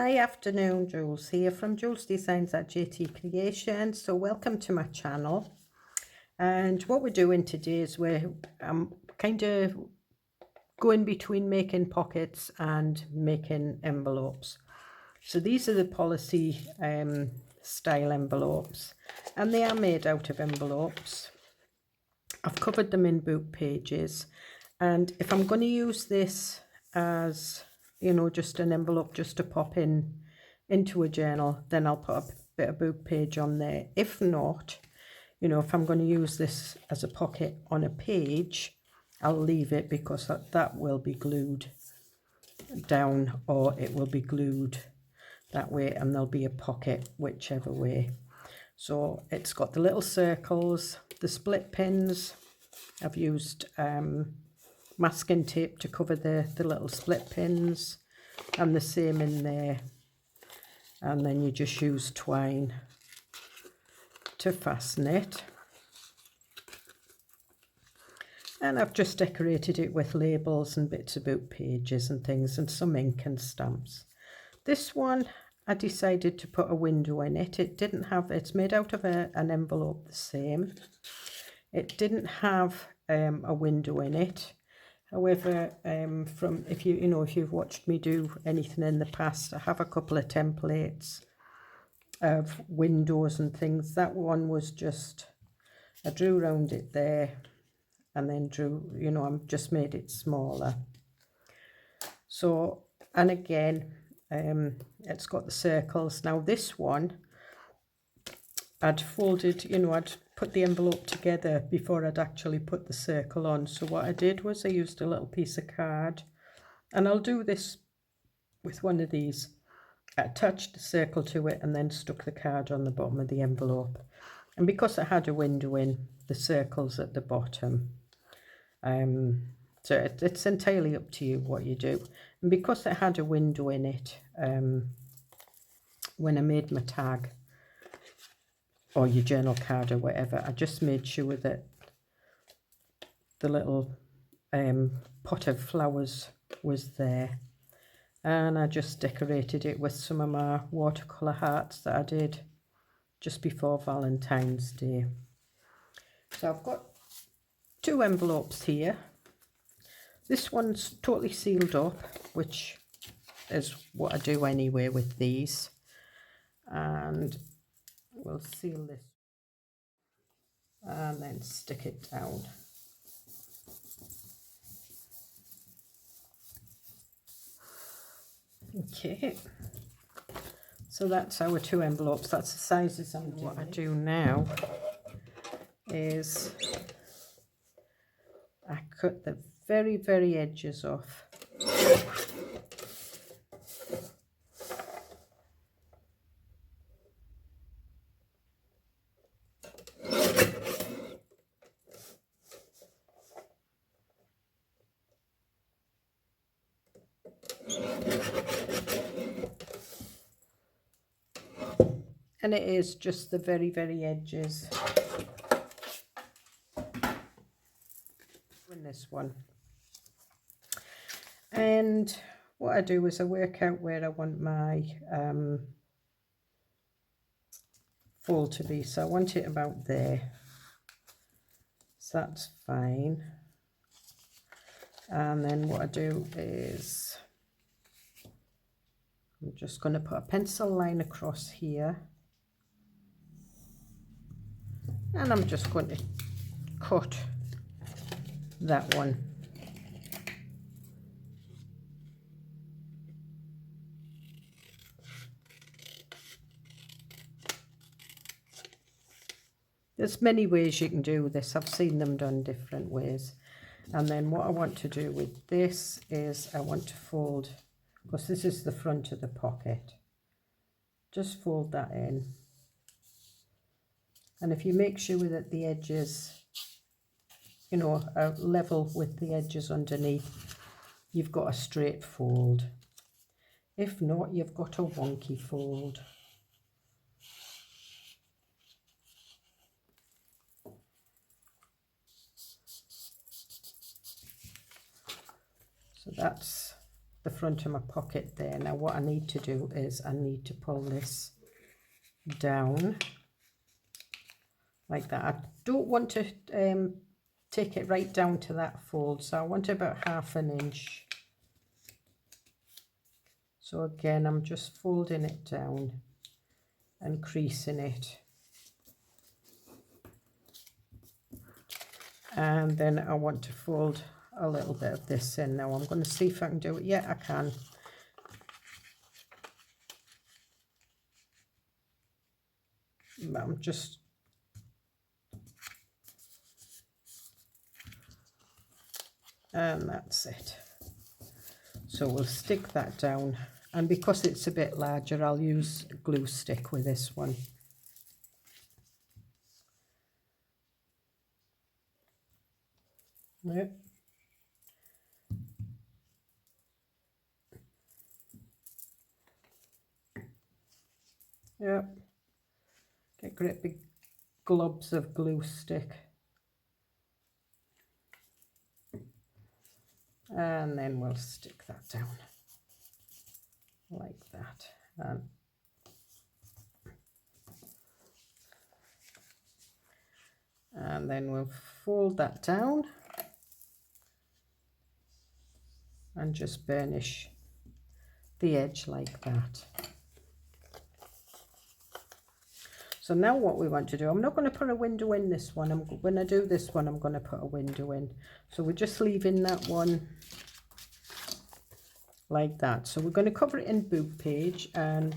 Hi, afternoon, Jules here from Joolsedesigns at JT Creations. So welcome to my channel. And what we're doing today is we're kind of going between making pockets and making envelopes. So these are the policy style envelopes, and they are made out of envelopes. I've covered them in book pages, and if I'm going to use this as, you know, just an envelope just to pop into a journal, then I'll put a bit of book page on there. If not, you know, if I'm going to use this as a pocket on a page, I'll leave it, because that will be glued down, or it will be glued that way, and there'll be a pocket whichever way. So it's got the little circles, the split pins. I've used masking tape to cover the little split pins, and the same in there. And then you just use twine to fasten it. And I've just decorated it with labels and bits of book pages and things, and some ink and stamps. This one, I decided to put a window in it. It didn't have, it's made out of an envelope the same. It didn't have a window in it. However, from if you've watched me do anything in the past, I have a couple of templates of windows and things. That one was just, I drew around it there, and then drew, you know, I've just made it smaller. So, and again, it's got the circles. Now this one, I'd folded, you know, I'd put the envelope together before I'd actually put the circle on. So what I did was I used a little piece of card, and I'll do this with one of these. I attached the circle to it and then stuck the card on the bottom of the envelope. And because I had a window in, the circle's at the bottom. So it's entirely up to you what you do. And because I had a window in it, when I made my tag or your journal card or whatever, I just made sure that the little pot of flowers was there. And I just decorated it with some of my watercolour hearts that I did just before Valentine's Day. So I've got two envelopes here. This one's totally sealed up, which is what I do anyway with these. And we'll seal this and then stick it down. Okay, so that's our two envelopes. That's the sizes I'm doing. What I do now is I cut the very edges off. And it is just the very edges in this one. And what I do is I work out where I want my fold to be. So I want it about there. So that's fine. And then what I do is I'm just going to put a pencil line across here. And I'm just going to cut that one. There's many ways you can do this. I've seen them done different ways. And then what I want to do with this is I want to fold, because this is the front of the pocket. Just fold that in. And if you make sure that the edges, you know, are level with the edges underneath, you've got a straight fold. If not, you've got a wonky fold. So that's the front of my pocket there. Now what I need to do is I need to pull this down like that. I don't want to take it right down to that fold, so I want about 1/2 inch. So again, I'm just folding it down and creasing it. And then I want to fold a little bit of this in. Now I'm going to see if I can do it. Yeah, I can. I'm just and that's it. So we'll stick that down, and because it's a bit larger, I'll use a glue stick with this one. Yep. Yep. Get great big globs of glue stick. And then we'll stick that down like that. And then we'll fold that down and just burnish the edge like that. So now what we want to do, I'm not going to put a window in this one. When I do this one, I'm going to put a window in. So we're just leaving that one like that. So we're going to cover it in book page, and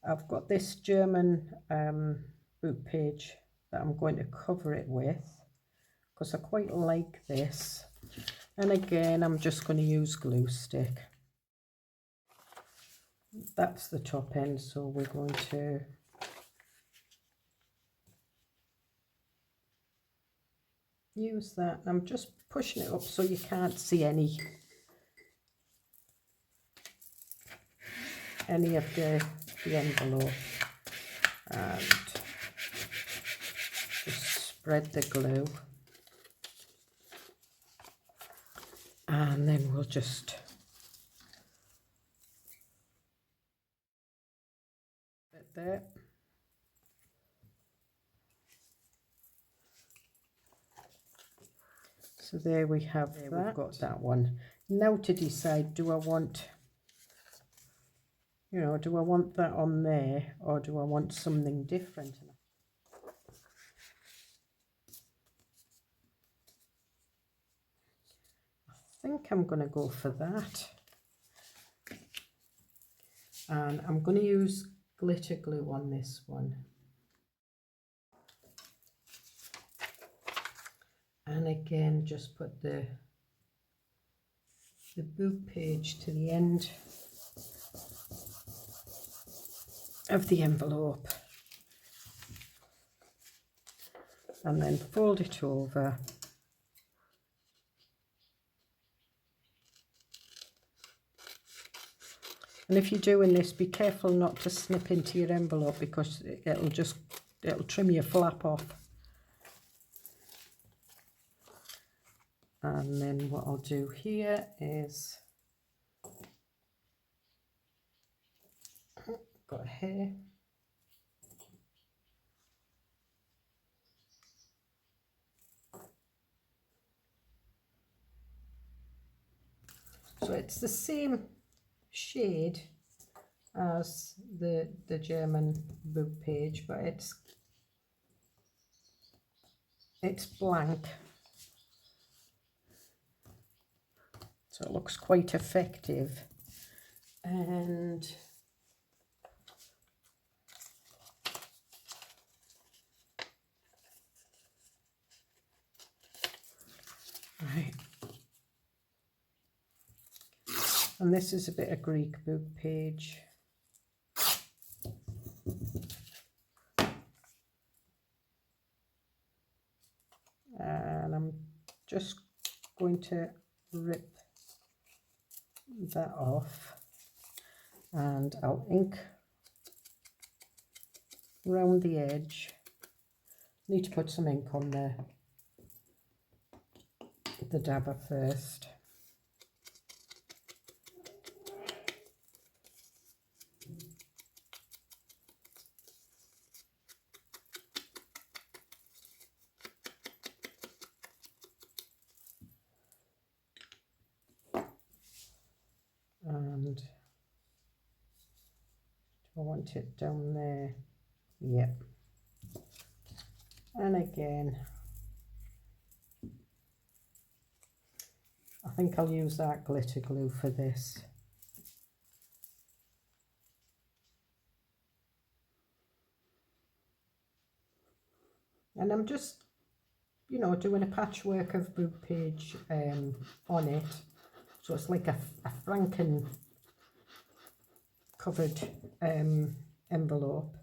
I've got this German book page that I'm going to cover it with because I quite like this. And again, I'm just going to use glue stick. That's the top end, so we're going to use that. I'm just pushing it up so you can't see any of the envelope, and just spread the glue, and then we'll just put there. So there we have that. We've got that one. Now to decide, do I want, you know, do I want that on there or do I want something different? I think I'm going to go for that. And I'm going to use glitter glue on this one. And again, just put the book page to the end of the envelope, and then fold it over. And if you're doing this, be careful not to snip into your envelope because it'll trim your flap off. And then what I'll do here is, got a hair. So it's the same shade as the German book page, but it's blank. So it looks quite effective. And right. And this is a bit of Greek book page. And I'm just going to rip that off, and I'll ink round the edge. Need to put some ink on the dabber first. I want it down there. Yep. And again, I think I'll use that glitter glue for this. And I'm just, you know, doing a patchwork of boob page on it. So it's like a Franken covered envelope.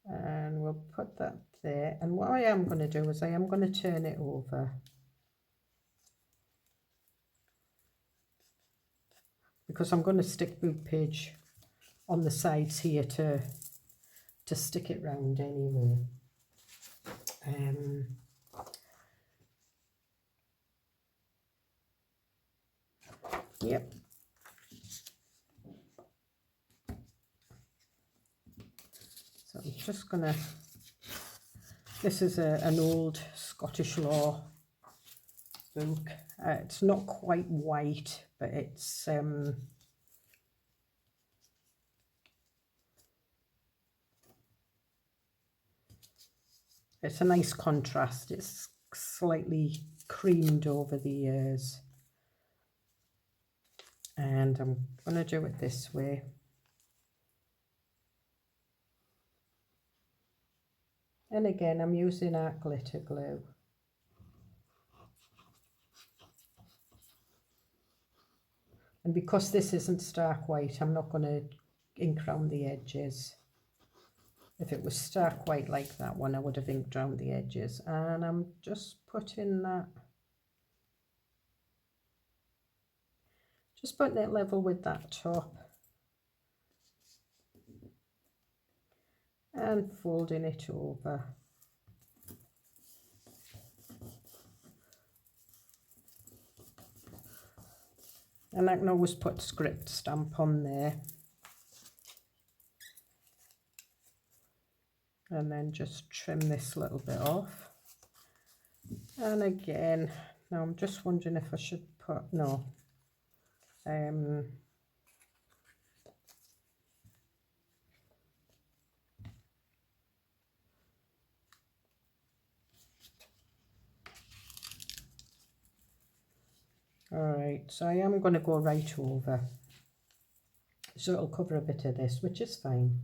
And we'll put that there. And what I am going to do is I am going to turn it over. Because I'm going to stick boob page on the sides here to stick it round anyway. Yep. So I'm just gonna, this is an old Scottish law book. It's not quite white, but it's a nice contrast. It's slightly creamed over the years. And I'm going to do it this way. And again, I'm using our glitter glue. And because this isn't stark white, I'm not going to ink around the edges. If it was stark white like that one, I would have inked around the edges. And I'm just putting that, just putting it level with that top. And folding it over. And I can always put script stamp on there. And then just trim this little bit off. And again, now I'm just wondering if I should put, no. Alright, so I am going to go right over. So it'll cover a bit of this, which is fine.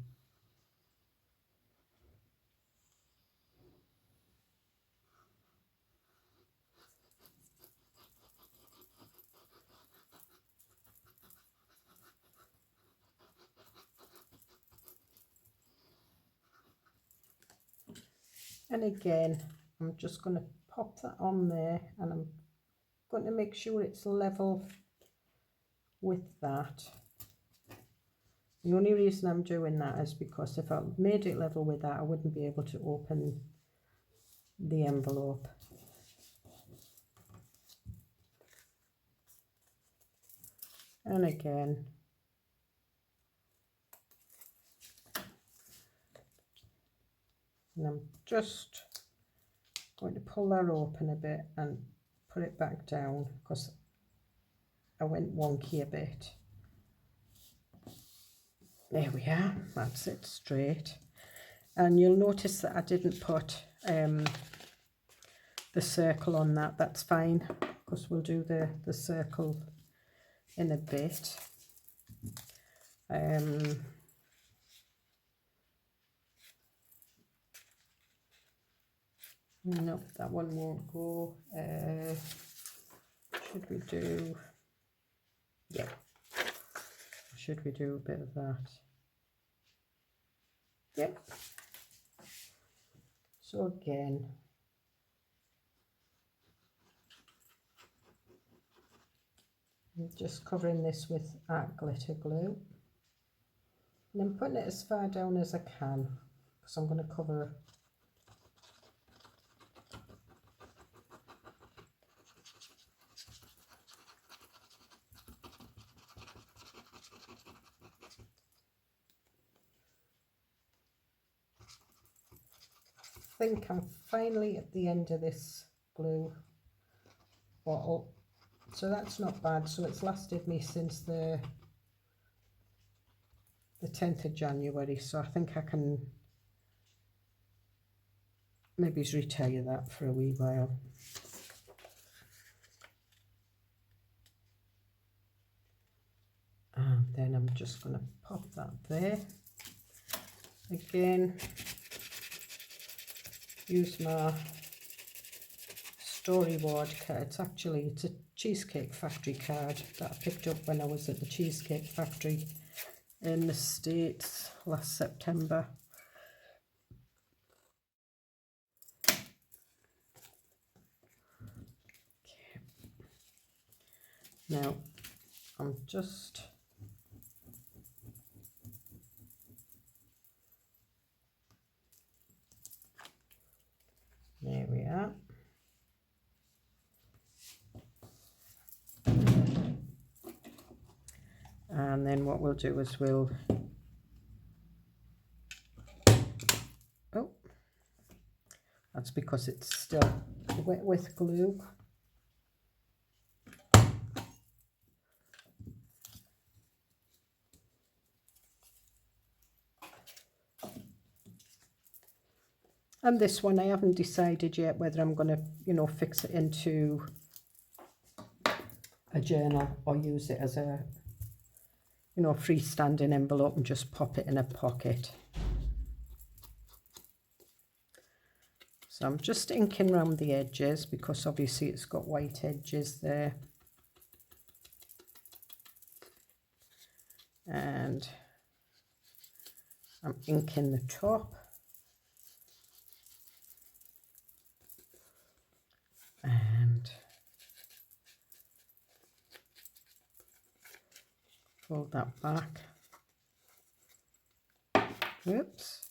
And again, I'm just going to pop that on there, and I'm going to make sure it's level with that. The only reason I'm doing that is because if I made it level with that, I wouldn't be able to open the envelope. And again, and I'm just going to pull that open a bit and put it back down because I went wonky a bit. There we are, that's it straight. And you'll notice that I didn't put the circle on that. That's fine, because we'll do the circle in a bit. No, that one won't go. Should we do, yeah, should we do a bit of that? Yep. So again, I'm just covering this with art glitter glue, and I'm putting it as far down as I can because I'm going to cover I think I'm finally at the end of this glue bottle, so that's not bad. So it's lasted me since the the 10th of January, so I think I can maybe retire that for a wee while. And then I'm just going to pop that there. Again, use my storyboard card. It's a Cheesecake Factory card that I picked up when I was at the Cheesecake Factory in the States last September. Okay. Now I'm just there we are. And then what we'll do is we'll, oh, that's because it's still wet with glue. And this one, I haven't decided yet whether I'm going to, you know, fix it into a journal or use it as a, you know, freestanding envelope and just pop it in a pocket. So I'm just inking around the edges because obviously it's got white edges there. And I'm inking the top. And fold that back. Whoops.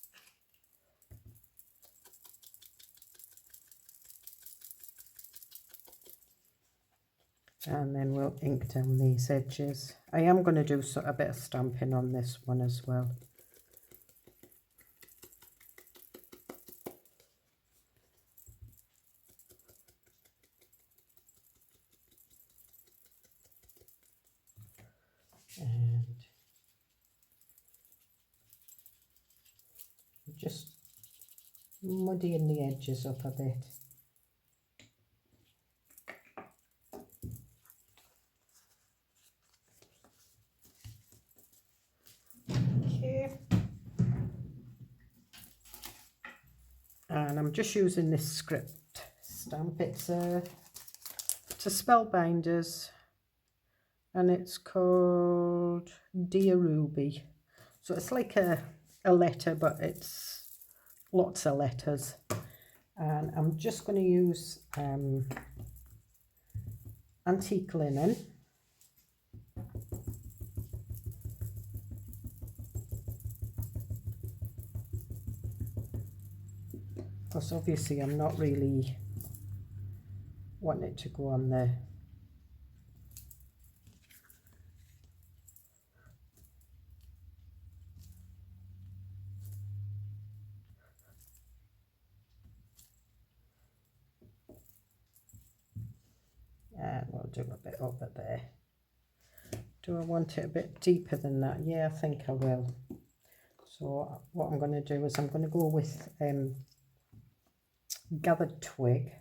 And then we'll ink down these edges. I am going to do a bit of stamping on this one as well. And just muddying the edges up a bit. Okay. And I'm just using this script stamp. It's a Spellbinders, and it's called Dear Ruby. So it's like a letter, but it's lots of letters. And I'm just going to use antique linen. Because obviously I'm not really wanting it to go on there. And we'll do a bit over there. Do I want it a bit deeper than that? Yeah, I think I will. So what I'm going to do is I'm going to go with gathered twig.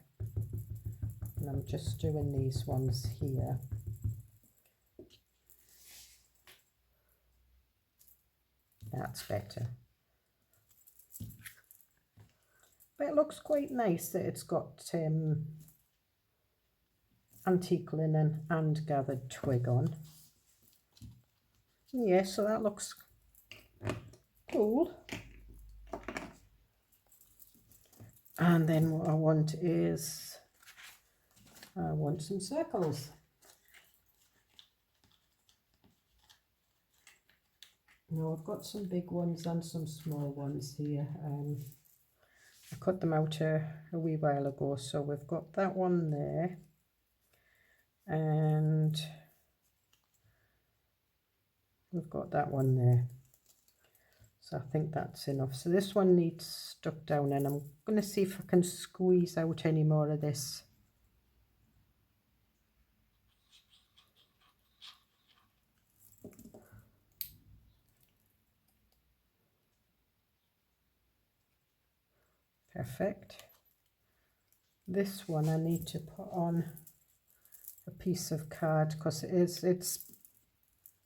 And I'm just doing these ones here. That's better. But it looks quite nice that it's got antique linen and gathered twig on. Yeah, so that looks cool. And then what I want is, I want some circles. Now I've got some big ones and some small ones here. I cut them out a wee while ago, so we've got that one there. And we've got that one there. So I think that's enough. So this one needs stuck down, and I'm going to see if I can squeeze out any more of this. Perfect. This one I need to put on a piece of card because it's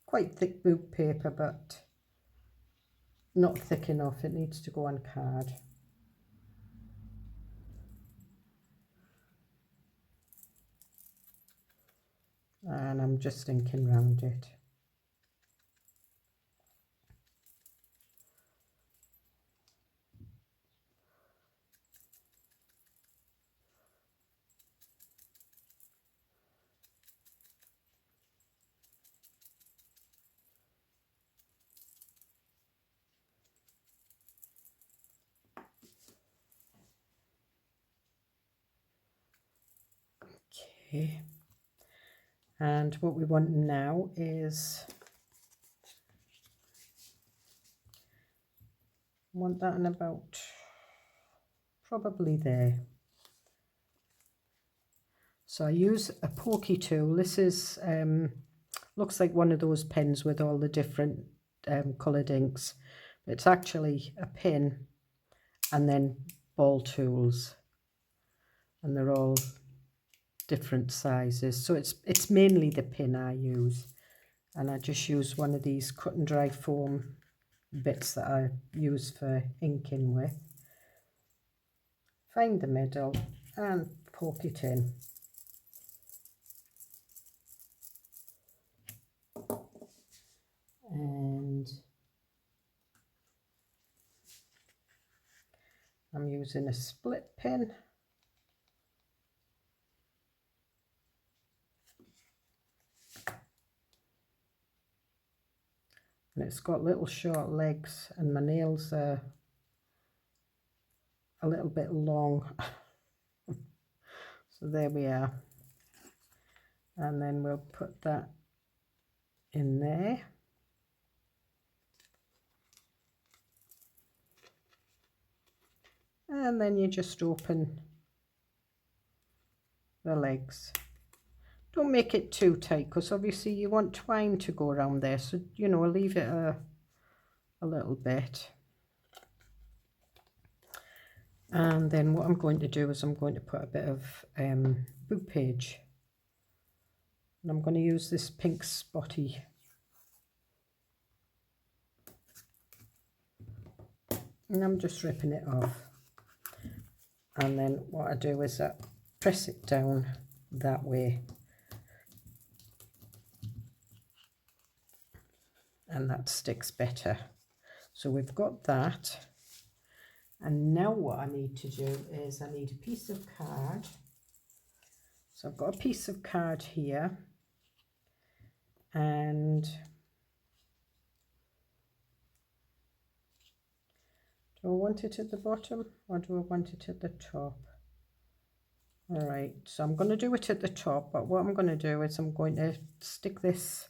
quite thick book paper, but not thick enough. It needs to go on card. And I'm just inking round it. Okay. And what we want now is want that in about probably there. So I use a pokey tool. This is looks like one of those pens with all the different coloured inks. It's actually a pin and then ball tools, and they're all different sizes. So it's mainly the pin I use, and I just use one of these cut and dry foam bits that I use for inking with. Find the middle and poke it in. And I'm using a split pin. And it's got little short legs, and my nails are a little bit long. So there we are. And then we'll put that in there. And then you just open the legs. Don't make it too tight, because obviously you want twine to go around there, so you know, leave it a little bit. And then what I'm going to do is I'm going to put a bit of book page, and I'm going to use this pink spotty. And I'm just ripping it off, and then what I do is I press it down that way, and that sticks better. So we've got that, and now what I need to do is I need a piece of card. So I've got a piece of card here, and do I want it at the bottom or do I want it at the top? All right, so I'm going to do it at the top, but what I'm going to do is I'm going to stick this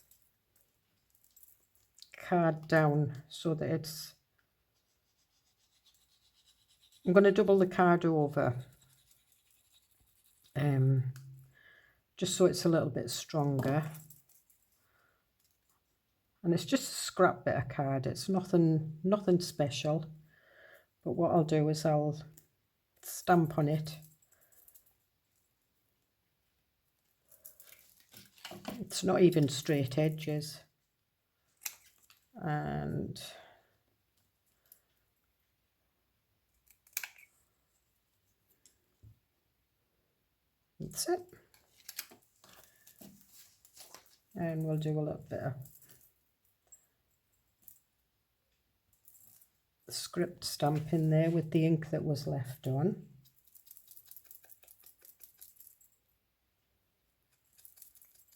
card down so that it's, I'm going to double the card over, just so it's a little bit stronger. And it's just a scrap bit of card, it's nothing special. But what I'll do is I'll stamp on it. It's not even straight edges. And that's it. And we'll do a little bit of script stamp in there with the ink that was left on.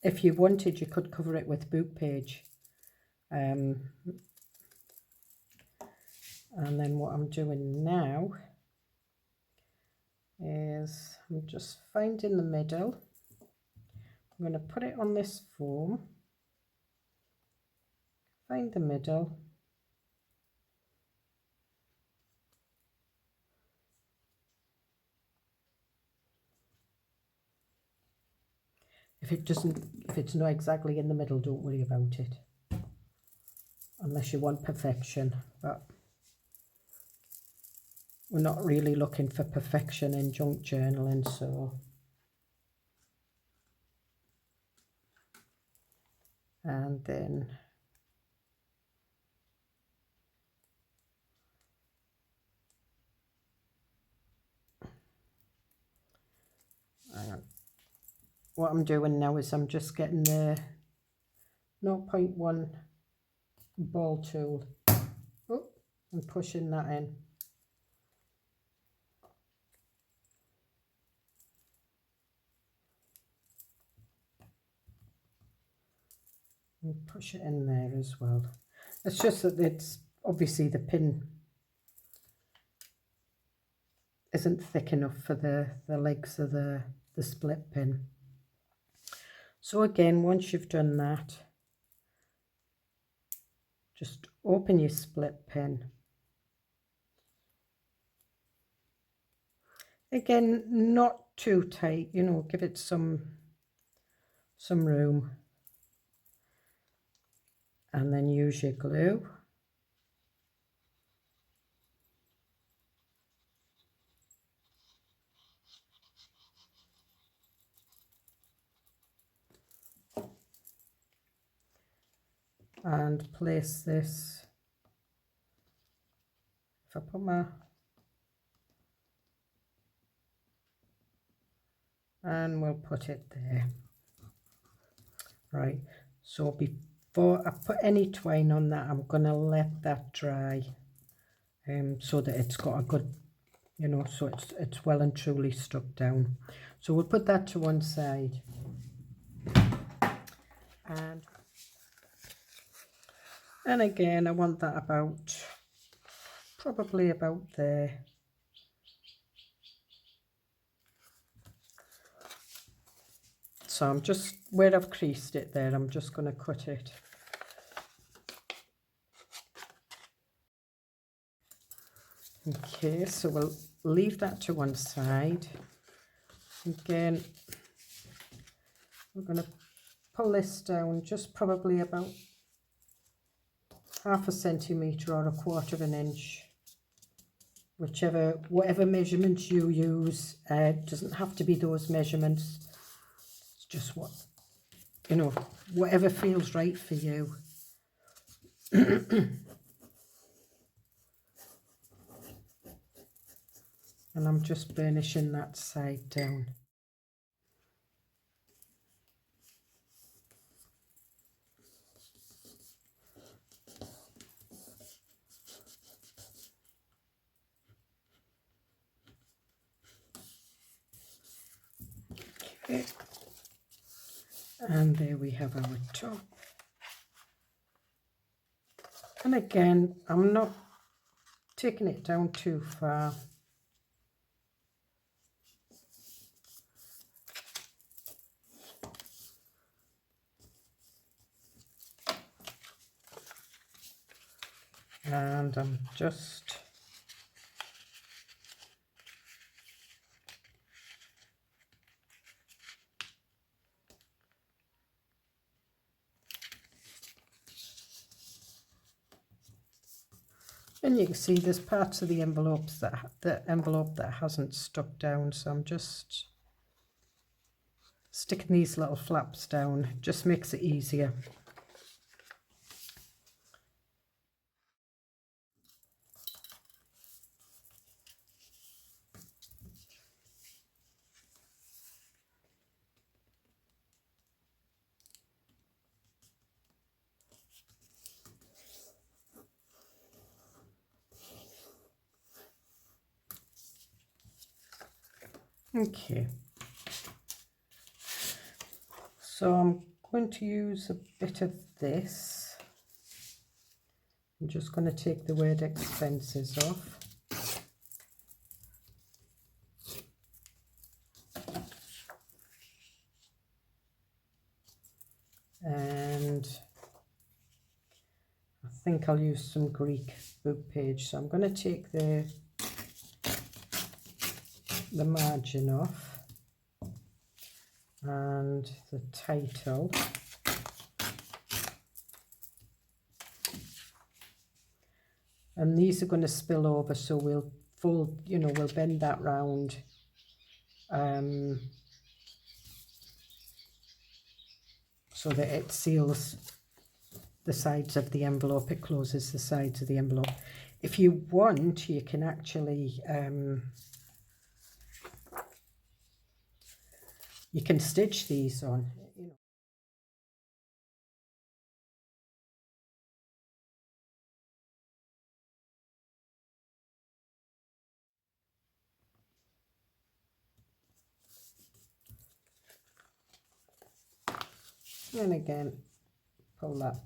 If you wanted, you could cover it with book page. And then what I'm doing now is I'm just finding the middle. I'm going to put it on this foam, find the middle, if it's not exactly in the middle, don't worry about it, unless you want perfection. But we're not really looking for perfection in junk journaling, so. And then what I'm doing now is I'm just getting the 0.1 ball tool and pushing that in. And push it in there as well. It's just that it's obviously the pin isn't thick enough for the legs of the split pin. So again, once you've done that, just open your split pin. Again, not too tight, you know, give it some room. And then use your glue. And place this, if I put my, and we'll put it there. Right, so before I put any twine on that, I'm going to let that dry so that it's got a good, you know, so it's well and truly stuck down. So we'll put that to one side. And again, I want that about, probably about there. So I'm just, where I've creased it there, I'm just going to cut it. Okay, so we'll leave that to one side. Again, we're going to pull this down just probably about 1/2 centimetre or 1/4 inch, whatever measurements you use. It doesn't have to be those measurements. It's just what, you know, whatever feels right for you. And I'm just burnishing that side down. Okay. And there we have our top. And again, I'm not taking it down too far. And I'm just and you can see there's parts of the envelope that hasn't stuck down, so I'm just sticking these little flaps down. It just makes it easier. Okay, so I'm going to use a bit of this. I'm just going to take the word expenses off. And I think I'll use some Greek book page. So I'm going to take the margin off and the title, and these are going to spill over, so we'll fold, you know, we'll bend that round. So that it seals the sides of the envelope, it closes the sides of the envelope. If you want, you can actually, you can stitch these on, you know. And again, pull that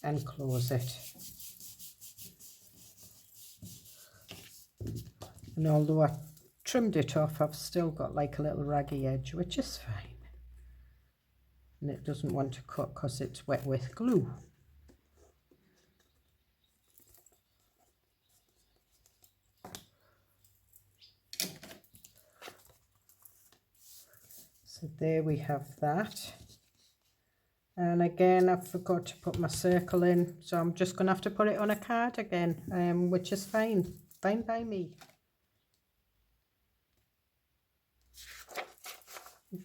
and close it. And although I trimmed it off, I've still got like a little raggy edge, which is fine. And it doesn't want to cut because it's wet with glue. So there we have that. And again, I forgot to put my circle in, so I'm just going to have to put it on a card again, which is fine. Fine by me.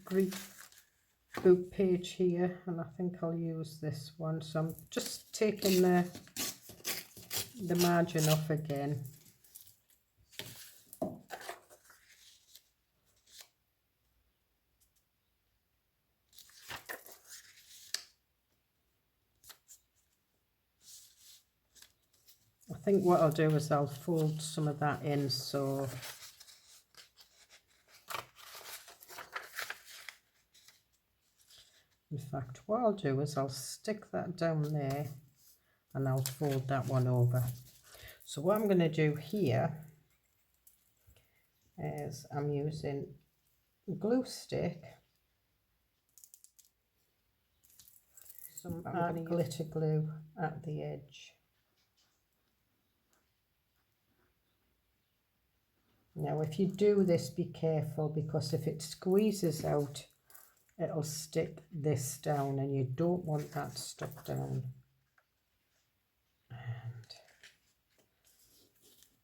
Greek book page here, and I think I'll use this one. So I'm just taking the margin off again. I think what I'll do is I'll fold some of that in, so in fact what I'll do is I'll stick that down there and I'll fold that one over. So what I'm going to do here is I'm using glue stick, some glitter glue at the edge. Now if you do this, be careful, because if it squeezes out, it'll stick this down and you don't want that stuck down. And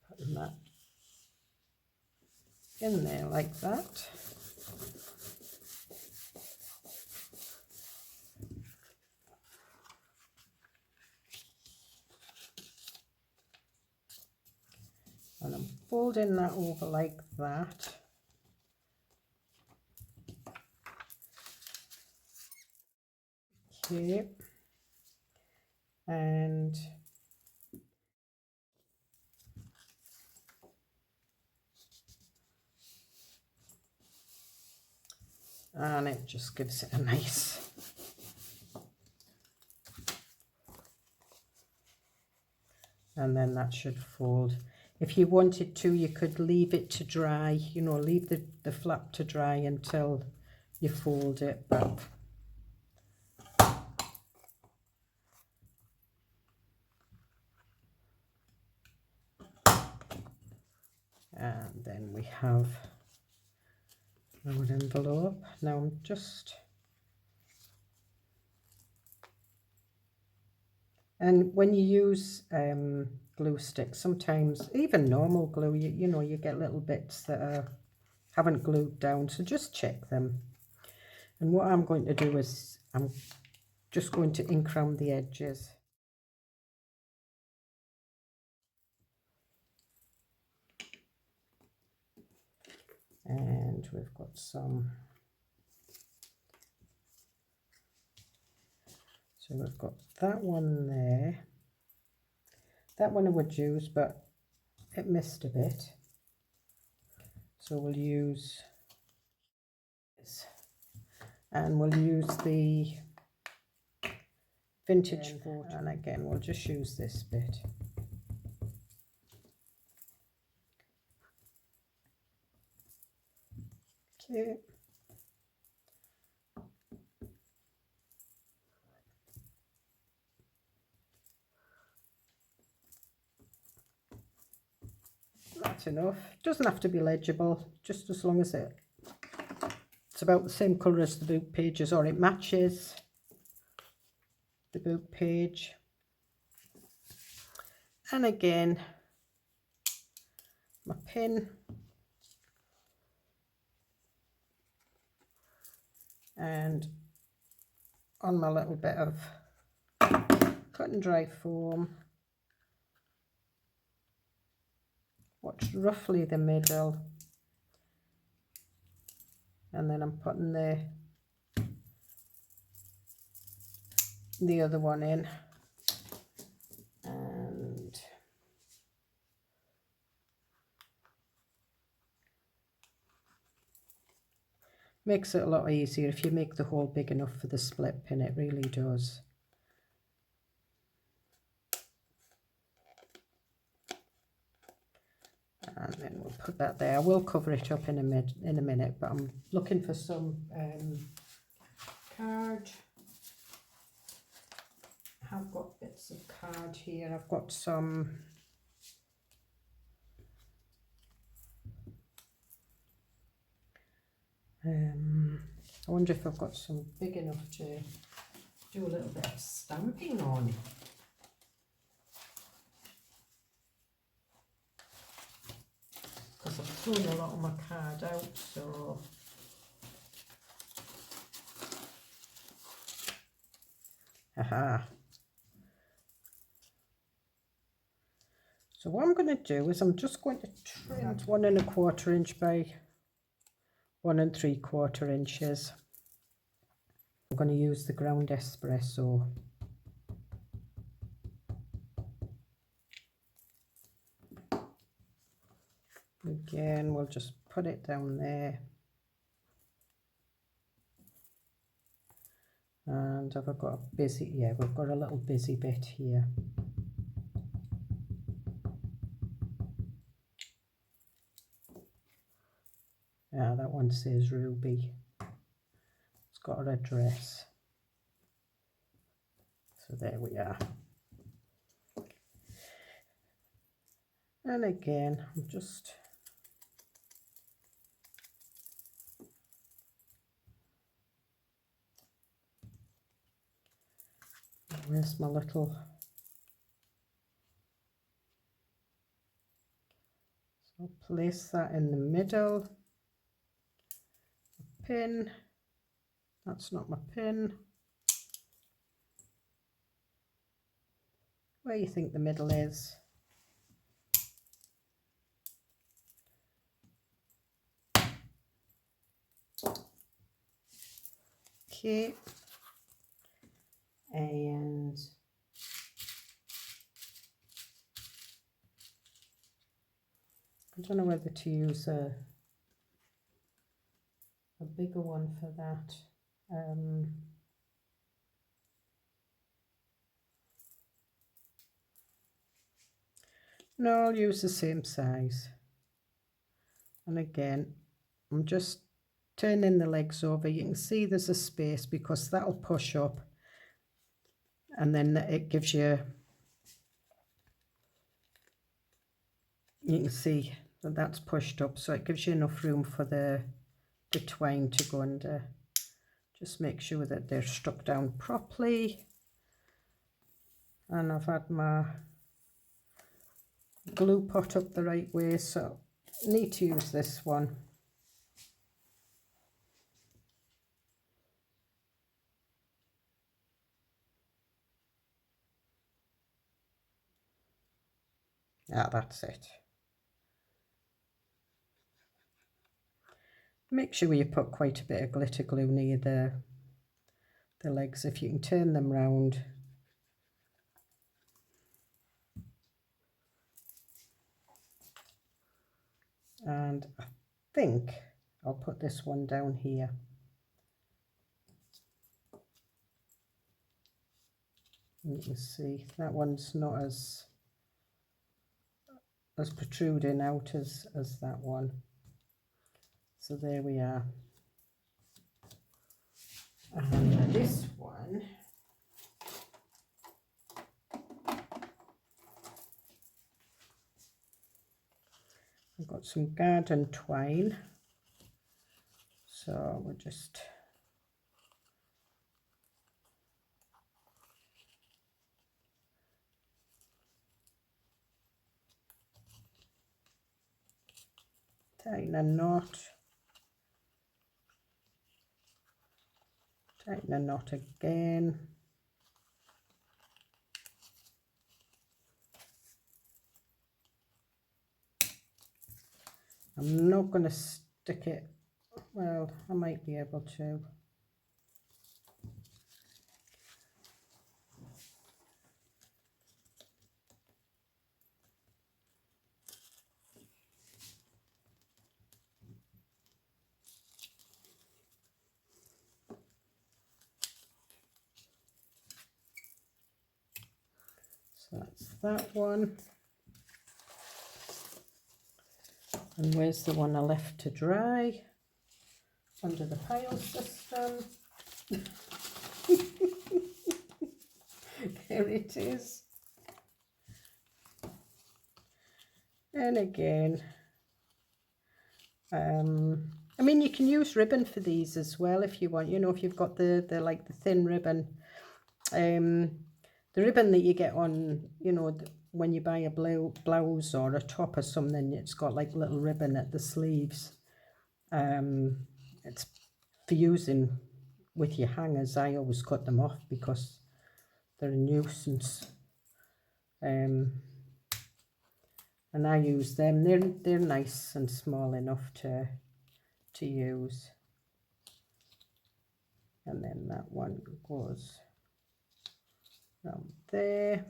putting that in there like that. And I'm folding that over like that. Okay. And it just gives it a nice and then that should fold. If you wanted to, you could leave it to dry, you know, leave the flap to dry until you fold it, but and then we have our envelope. Now I'm just, and when you use glue sticks, sometimes even normal glue, you know, you get little bits that haven't glued down, so just check them. And what I'm going to do is I'm just going to ink around the edges. And we've got some, so we've got that one there. That one I would use, but it missed a bit. So we'll use this. And we'll use the vintage photo. And again, we'll just use this bit. Okay. That's enough. Doesn't have to be legible, just as long as it's about the same colour as the book pages, or it matches the book page. And again, my pin, and on my little bit of cut and dry foam, watch roughly the middle, and then I'm putting the other one in, and makes it a lot easier if you make the hole big enough for the split pin. It really does. And then we'll put that there. I will cover it up in a minute, but I'm looking for some card. I've got bits of card here. I've got some I wonder if I've got some big enough to do a little bit of stamping on. Because I've thrown a lot of my card out, so aha. So what I'm going to do is I'm just going to trim 1 1/4 inch by 1 3/4 inches. I'm going to use the ground espresso. Again, we'll just put it down there. And have I got a busy? Yeah, we've got a little busy bit here. Yeah, that one says Ruby. It's got her address. So there we are. And again, I'm just where's my little, so I'll place that in the middle. Pin, that's not my pin. Where you think the middle is. Okay, and I don't know whether to use a bigger one for that. No, I'll use the same size. And again, I'm just turning the legs over. You can see there's a space because that'll push up, and then it gives you, you can see that that's pushed up, so it gives you enough room for the twine to go under. Just make sure that they're stuck down properly. And I've had my glue pot up the right way, so I need to use this one. Ah, that's it. Make sure you put quite a bit of glitter glue near the legs if you can turn them round. And I think I'll put this one down here. You can see that one's not as protruding out as that one. So there we are. And this one, I've got some garden twine, so we'll just tighten a knot, tighten a knot again. I'm not going to stick it, well, I might be able to. So that's that one. And where's the one I left to dry? Under the pile system. There it is. And again, I mean, you can use ribbon for these as well if you want. You know, if you've got the like the thin ribbon, the ribbon that you get on, you know, when you buy a blouse or a top or something, it's got like little ribbon at the sleeves. It's for using with your hangers. I always cut them off because they're a nuisance. And I use them. They're nice and small enough to use. And then that one goes around there.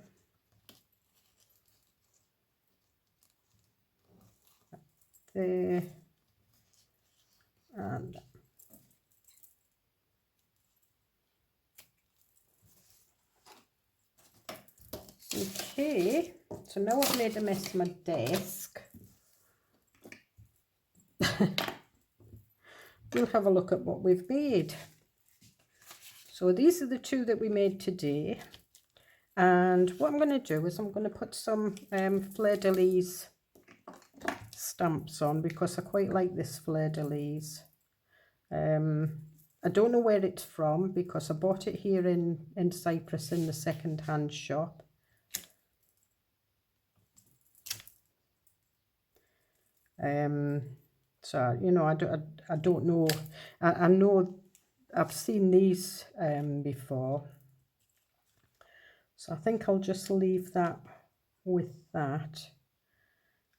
There. And okay, so now I've made a mess of my desk. We'll have a look at what we've made. So these are the two that we made today. And what I'm going to do is I'm going to put some fleur-de-lis stamps on because I quite like this fleur-de-lis. I don't know where it's from because I bought it here in Cyprus in the second-hand shop. So, you know, I don't know. I know I've seen these before. So I think I'll just leave that with that.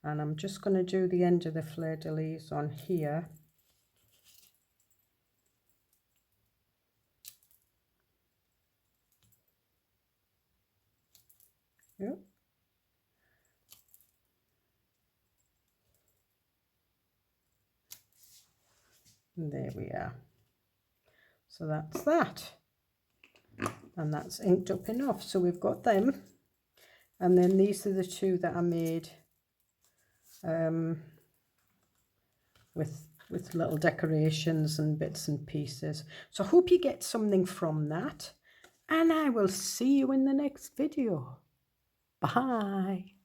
And I'm just going to do the end of the fleur-de-lis on here. Yep. And there we are. So that's that. And that's inked up enough. So we've got them. And then these are the two that I made with little decorations and bits and pieces. So I hope you get something from that. And I will see you in the next video. Bye.